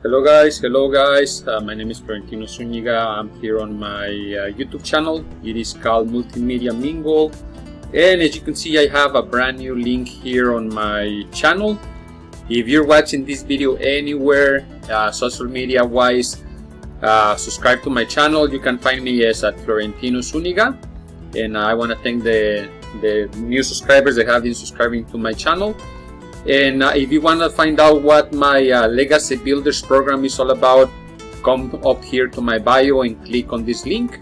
Hello guys, my name is Florentino Zuniga. I'm here on my YouTube channel. It is called Multimedia Mingle, and as you can see, I have a brand new link here on my channel. If you're watching this video anywhere social media wise, subscribe to my channel. You can find me as at Florentino Zuniga, and I want to thank the new subscribers that have been subscribing to my channel. And if you want to find out what my Legacy Builders program is all about, come up here to my bio and click on this link,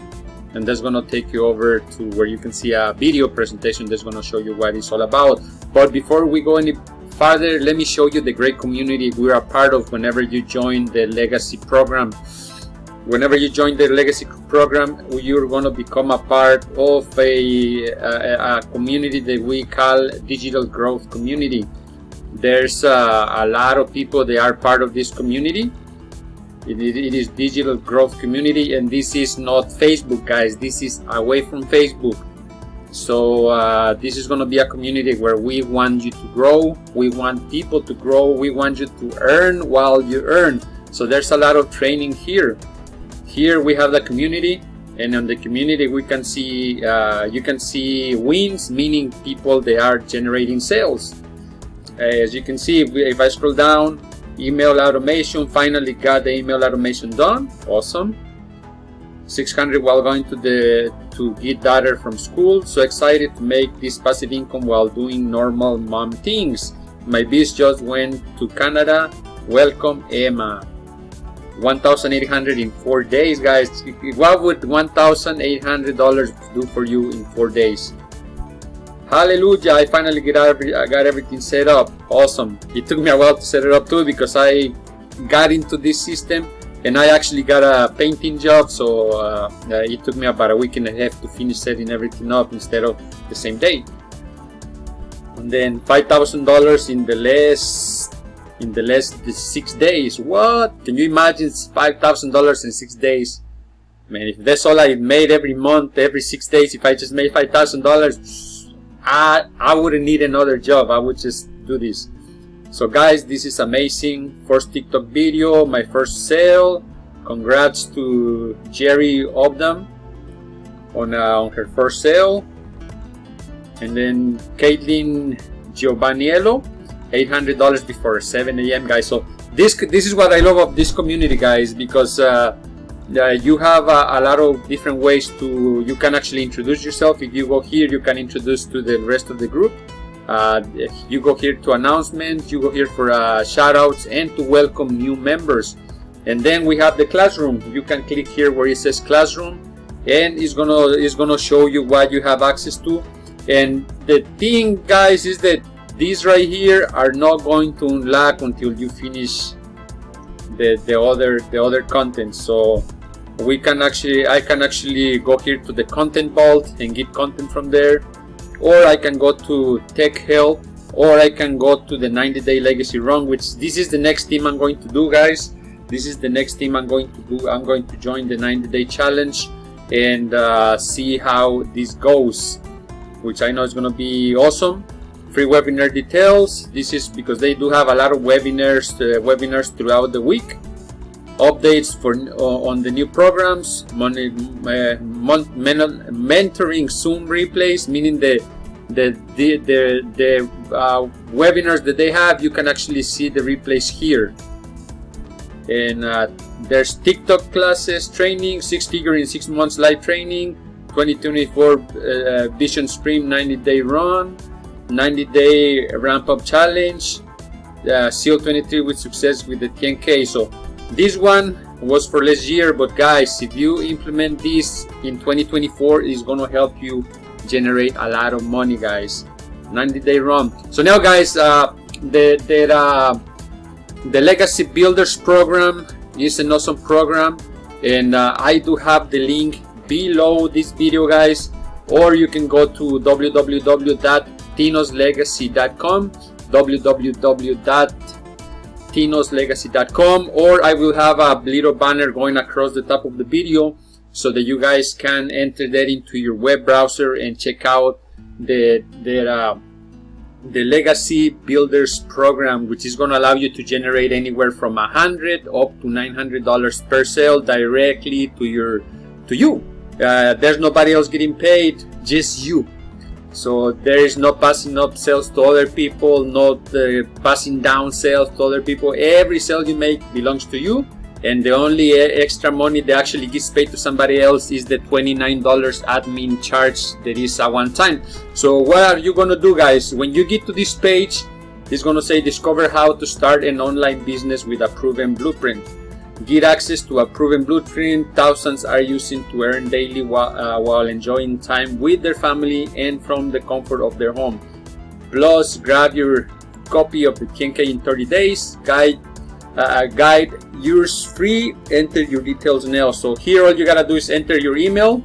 and that's going to take you over to where you can see a video presentation that's going to show you what it's all about. But before we go any further, let me show you the great community we are a part of whenever you join the Legacy program. Whenever you join the Legacy program, you're going to become a part of a community that we call Digital Growth Community. There's a lot of people that are part of this community. It is Digital Growth Community, and this is not Facebook, guys. This is away from Facebook. So this is going to be a community where we want you to grow. We want people to grow. We want you to earn while you earn. So there's a lot of training here. Here we have the community, and on the community we can see you can see wins, meaning people that are generating sales. As you can see, if I scroll down, email automation, finally got the email automation done. Awesome. 600 while going to get daughter from school. So excited to make this passive income while doing normal mom things. My biz just went to Canada. Welcome, Emma. 1,800 in 4 days, guys. What would $1,800 do for you in 4 days? Hallelujah, I finally got everything set up. Awesome. It took me a while to set it up too, because I got into this system and I actually got a painting job, so it took me about a week and a half to finish setting everything up instead of the same day. And then $5,000 in the last 6 days. What? Can you imagine $5,000 in 6 days? Man, if that's all I made every month, every 6 days, if I just made $5,000, I wouldn't need another job. I would just do this. So guys, this is amazing. First TikTok video, my first sale. Congrats to Jerry Obdam on her first sale. And then Caitlin Giovanniello, $800 before 7 a.m. guys. So this is what I love of this community, guys, because you have a lot of different ways you can actually introduce yourself. If you go here, you can introduce to the rest of the group. You go here to announcements, you go here for shout outs and to welcome new members. And then we have the classroom. You can click here where it says classroom, and it's gonna show you what you have access to. And the thing, guys, is that these right here are not going to unlock until you finish the other content. So I can actually go here to the content vault and get content from there, or I can go to tech help, or I can go to the 90-day legacy run, which this is the next team I'm going to do, guys. This is the next team I'm going to do. I'm going to join the 90-day challenge and see how this goes, which I know is going to be awesome. Free webinar details. This is because they do have a lot of webinars throughout the week. Updates on the new programs. Mentoring Zoom replays, meaning the webinars that they have, you can actually see the replays here. And there's TikTok classes, training, 6-figure in 6 months live training, 2024 Vision Sprint 90-day run, 90-day ramp-up challenge, SEAL 23 with success with the 10K. So this one was for last year, but guys, if you implement this in 2024, it's going to help you generate a lot of money, guys. 90-day run. So now, guys, the Legacy Builders program is an awesome program, and I do have the link below this video, guys, or you can go to www.tinoslegacy.com, www.tinoslegacy.com, or I will have a little banner going across the top of the video so that you guys can enter that into your web browser and check out the Legacy Builders program, which is going to allow you to generate anywhere from $100 up to $900 per sale directly to you. There's nobody else getting paid, just you. So there is no passing up sales to other people, not passing down sales to other people. Every sale you make belongs to you, and the only extra money that actually gets paid to somebody else is the $29 admin charge that is a one time. So what are you gonna do, guys? When you get to this page, it's gonna say discover how to start an online business with a proven blueprint. Get access to a proven blueprint thousands are using to earn daily while enjoying time with their family and from the comfort of their home. Plus, grab your copy of the 10K in 30 days guide. Yours free. Enter your details now. So here all you gotta do is enter your email.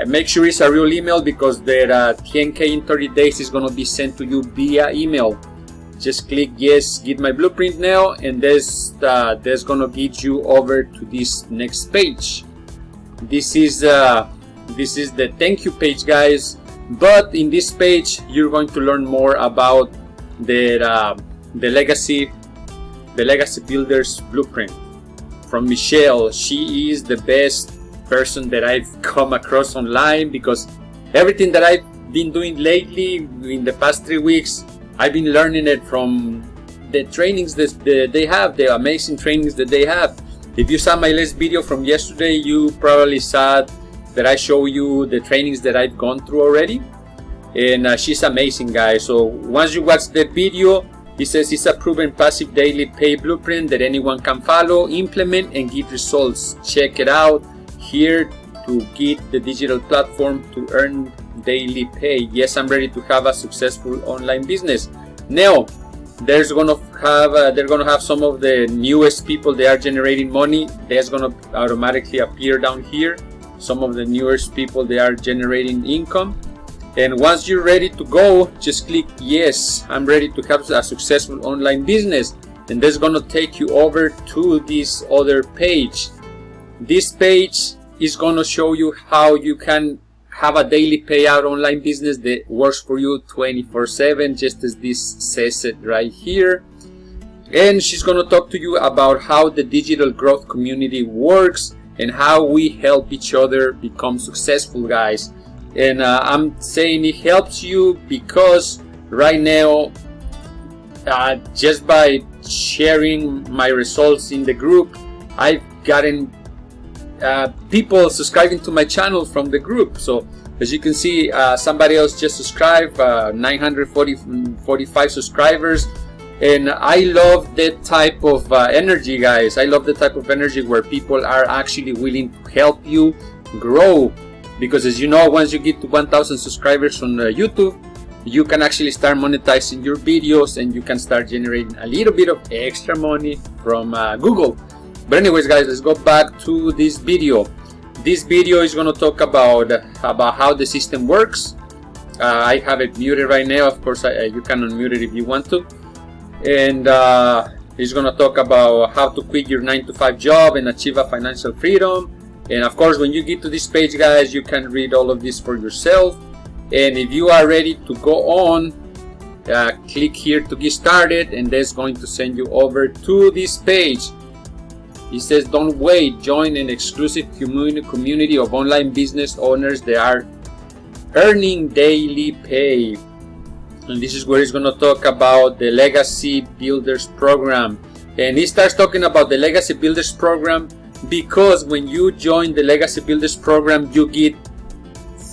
Make sure it's a real email, because the 10K in 30 days is gonna be sent to you via email. Just click yes, get my blueprint now, and that's gonna get you over to this next page. This is the thank you page, guys. But in this page, you're going to learn more about the Legacy Builders blueprint from Michelle. She is the best person that I've come across online, because everything that I've been doing lately in the past 3 weeks, I've been learning it from the trainings that they have, the amazing trainings that they have. If you saw my last video from yesterday, you probably saw that I show you the trainings that I've gone through already. And she's amazing, guys. So once you watch that video, it says it's a proven passive daily pay blueprint that anyone can follow, implement, and get results. Check it out here to get the digital platform to earn daily pay. Yes, I'm ready to have a successful online business. Now, they're gonna have some of the newest people that are generating money. That's gonna automatically appear down here. Some of the newest people that are generating income. And once you're ready to go, just click yes, I'm ready to have a successful online business. And that's gonna take you over to this other page. This page is gonna show you how you can have a daily payout online business that works for you 24/7, just as this says it right here. And she's going to talk to you about how the digital growth community works and how we help each other become successful, guys. And I'm saying it helps you because right now, just by sharing my results in the group, I've gotten people subscribing to my channel from the group. So as you can see, somebody else just subscribed, 945 subscribers, and I love that type of energy, guys. I love the type of energy where people are actually willing to help you grow, because as you know, once you get to 1,000 subscribers on YouTube, you can actually start monetizing your videos and you can start generating a little bit of extra money from Google. But anyways, guys, let's go back to this video. This video is going to talk about how the system works. I have it muted right now. Of course, you can unmute it if you want to. And it's going to talk about how to quit your 9-to-5 job and achieve a financial freedom. And of course, when you get to this page, guys, you can read all of this for yourself. And if you are ready to go on, click here to get started, and that's going to send you over to this page. It says, don't wait, join an exclusive community of online business owners that are earning daily pay. And this is where it's going to talk about the Legacy Builders program. And he starts talking about the Legacy Builders program because when you join the Legacy Builders program, you get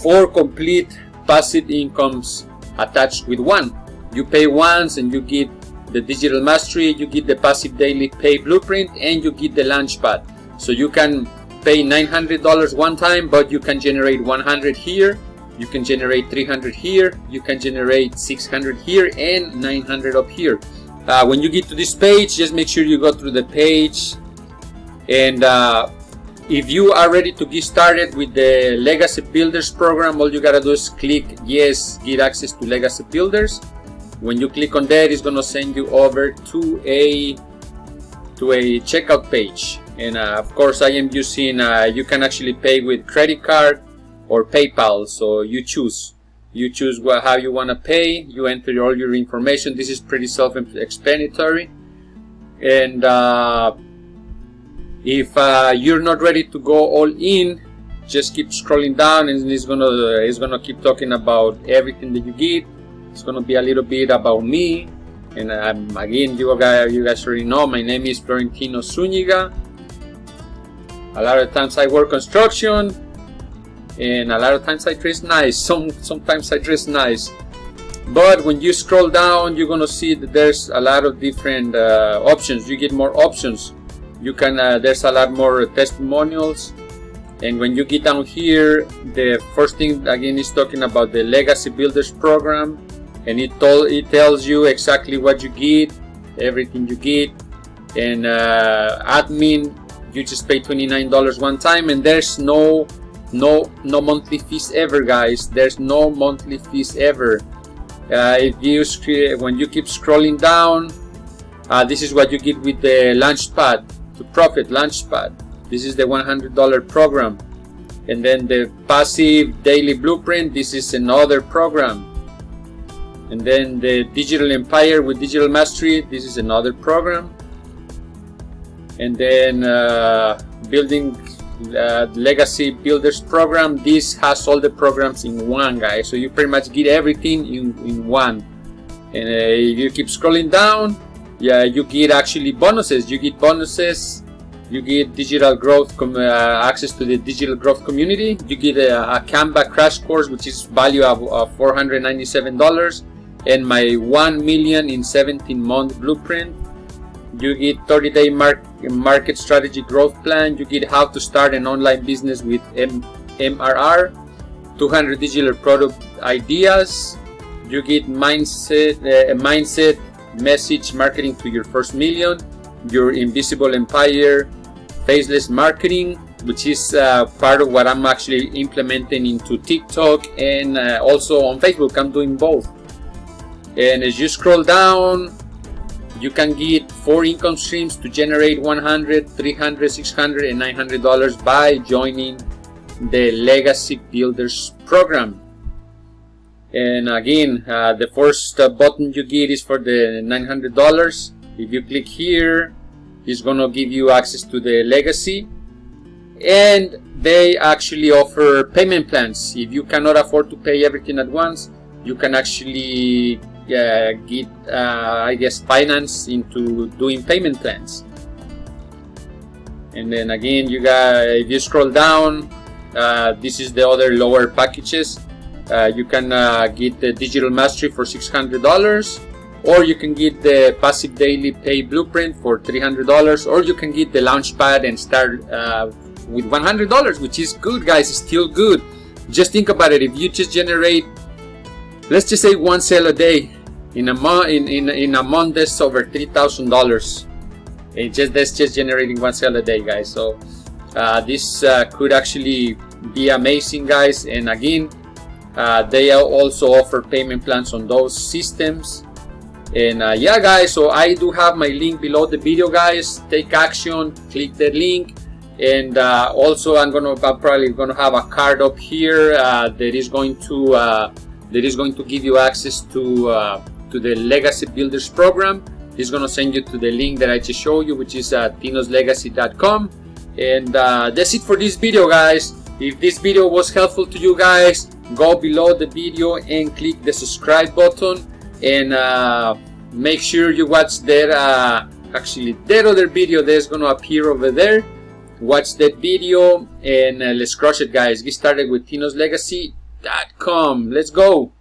4 complete passive incomes attached with one. You pay once and you get the digital mastery, you get the passive daily pay blueprint, and you get the launchpad. So you can pay $900 one time, but you can generate 100 here, you can generate 300 here, you can generate 600 here, and 900 up here. When you get to this page, just make sure you go through the page. And if you are ready to get started with the Legacy Builders program, all you gotta do is click yes, get access to Legacy Builders. When you click on that, it's going to send you over to a checkout page. And of course, I am using, you can actually pay with credit card or PayPal, so you choose. You choose how you want to pay. You enter all your information. This is pretty self-explanatory. And if you're not ready to go all in, just keep scrolling down, and it's gonna keep talking about everything that you get. It's gonna be a little bit about me, and again, you guys already know my name is Florentino Zuniga. A lot of times I work construction, and a lot of times I dress nice. Sometimes I dress nice, but when you scroll down, you're gonna see that there's a lot of different options. You get more options. You can there's a lot more testimonials. And when you get down here, the first thing again is talking about the Legacy Builders program, and it tells you exactly what you get, everything you get. And admin, you just pay $29 one time, and there's no monthly fees ever, guys. There's no monthly fees ever. When you keep scrolling down, this is what you get with the Launchpad to Profit Launchpad. This is the $100 program. And then the Passive Daily Blueprint, this is another program. And then the Digital Empire with Digital Mastery, this is another program. And then Building Legacy Builders program, this has all the programs in one, guys. So you pretty much get everything in one. And if you keep scrolling down, yeah, you get actually bonuses. You get bonuses. You get digital growth, access to the digital growth community. You get a Canva crash course, which is value of $497, and my 1 million in 17-month blueprint. You get 30-day market strategy growth plan. You get how to start an online business with MRR, 200 digital product ideas. You get mindset message marketing to your first million, your invisible empire, faceless marketing, which is part of what I'm actually implementing into TikTok and also on Facebook. I'm doing both. And as you scroll down, you can get 4 income streams to generate $100, $300, $600, and $900 by joining the Legacy Builders program. And again, the first button you get is for the $900. If you click here, it's gonna give you access to the Legacy, and they actually offer payment plans. If you cannot afford to pay everything at once, you can actually get I guess finance into doing payment plans. And then again, if you scroll down, this is the other lower packages. You can get the Digital Mastery for $600, or you can get the Passive Daily Pay Blueprint for $300, or you can get the Launchpad and start with $100, which is good, guys. It's still good. Just think about it. If you just generate, let's just say, 1 sale a day in a month, in a month, that's over $3,000. That's just generating 1 sale a day, guys. So this could actually be amazing, guys. And again, they also offer payment plans on those systems. And yeah, guys, so I do have my link below the video, guys. Take action, click the link. And also I'm probably gonna have a card up here that is going to give you access to the Legacy Builders program. It's gonna send you to the link that I just showed you, which is tinoslegacy.com. And that's it for this video, guys. If this video was helpful to you guys, go below the video and click the subscribe button, and make sure you watch that other video that's gonna appear over there. Watch that video, and let's crush it, guys. Get started with tinoslegacy.com. Let's go.